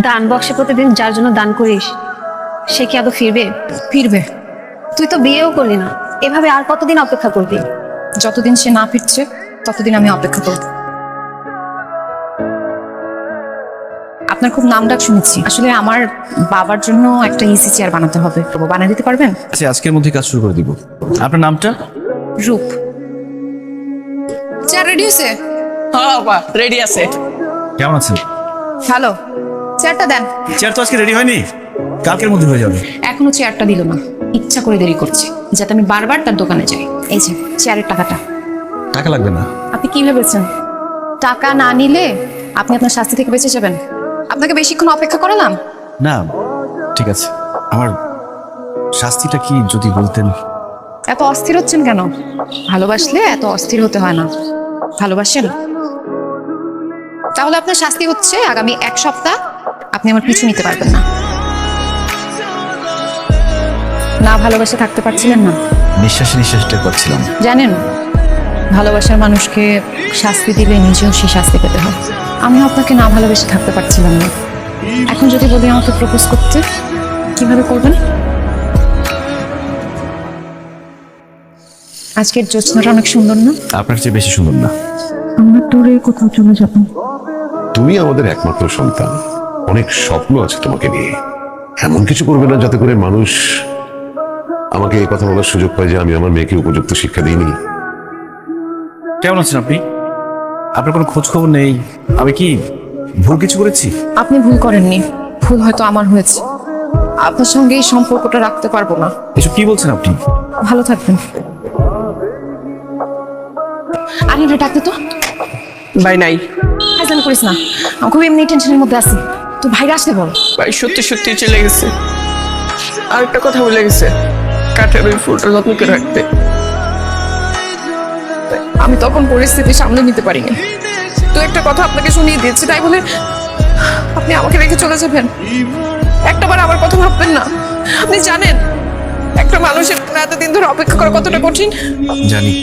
দান বক্সে প্রতিদিন যার জন্য দান করিস সে কি আদৌ ফিরবে? ফিরবে। তুই তো বিয়েও করলি না, এভাবে আর কতদিন অপেক্ষা করবি? যতদিন সে না ফিরছে ততদিন আমি অপেক্ষা করব। আপনার খুব নাম ডাক শুনেছি, আসলে আমার বাবার জন্য একটা ইসি চেয়ার বানাতে হবে, তো বানিয়ে দিতে পারবেন? আচ্ছা, আজকের মধ্যে কাজ শুরু করে দিব। আপনার নামটা? রূপ। চেয়ার রেডি হয়েছে? হ্যাঁ বাবা রেডি আছে। কেমন আছেন? ভালো। চেয়ারটা দেন। চেয়ার তো আজকে রেডি হয়নি, কালকের মধ্যে হয়ে যাবে। এখনো চেয়ারটা দিল না, ইচ্ছা করে দেরি করছে যাতে আমি বারবার তার দোকানে যাই। এই যে চেয়ারের টাকাটা। টাকা লাগবে না। আপনি কি ভেবেছেন টাকা না নিলে আপনি আপনার শাস্তি থেকে বেঁচে যাবেন? আপনাকে বেশিক্ষণ অপেক্ষা করালাম? না, ঠিক আছে। আমার শাস্তিটা কি যদি বলতেন? এত অস্থির হচ্ছেন কেন? ভালোবাসলে এত অস্থির হতে হয় না। ভালোবাসেন? তাহলে আপনার শাস্তি হচ্ছে আগামী 1 সপ্তাহ আপনি আমার পিছু নিতে পারবেন না। না ভালোবাসে থাকতে পারছিলেন না? নিঃশ্বাসে নিঃশ্বাসটা করছিলাম। জানেন, ভালোবাসার মানুষকে শাস্তি দিলে নিজেও সেই শাস্তি পেতে হয়। আমি আপনাকে না ভালোবেসে থাকতে পারছিলাম না। এখন যদি বলি আমাকে প্রপোজ করতে, কিভাবে করবেন? আজকের জ্যোৎস্নাটা অনেক সুন্দর না? আপনার চেয়ে বেশি সুন্দর না। আমরা দূরে কোথাও চলে যাবো। তুমি আমাদের একমাত্র সন্তান, অনেক স্বপ্ন আছে তোমাকে নিয়ে। এমন কিছু করবে না যাতে করে মানুষ আমাকে এই কথা বলার সুযোগ পায় যে আমি আমার মেয়েকে উপযুক্ত শিক্ষা দিইনি। কেমন আছেন আপনি? আপনার কোনো খোঁজ খবর নেই। আমি কি ভুল কিছু করেছি? আপনি ভুল করেননি, ভুল হয়তো আমার হয়েছে। আপনার সঙ্গে এই সম্পর্কটা রাখতে পারবো না। এসব কি বলছেন আপনি? ভালো থাকবেন। আরে ডাকতে তো। ভাই নাই। আইজান করিস না, আমি খুব এমনি টেনশনের মধ্যে আছি। তো ভাইরা আসলে বল। ভাই সত্যি সত্যি চলে গেছে। আর একটা কথা বলে গেছে, কাঠের ওই ফুলটা যত্ন করে রাখতে। আমি তখন পরিস্থিতি সামলে নিতে পারিনি। তো একটা কথা আপনাকে শুনিয়ে দিয়েছি, তাই বলে আপনি আমাকে রেখে চলে যাবেন? একটাবার আমার কথা ভাববেন না? আপনি জানেন একটা মানুষের এতদিন ধরে অপেক্ষা করা কতটা কঠিন? জানি।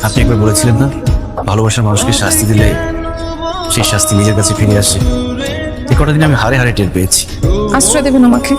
আপনি একবার বলেছিলেন না, ভালোবাসার মানুষকে শাস্তি দিলে সেই শাস্তি নিজের কাছে ফিরে আসে। এই কটা দিন আমি হারে হারে টের পেয়েছি। আশ্রয় দেবেন আমাকে?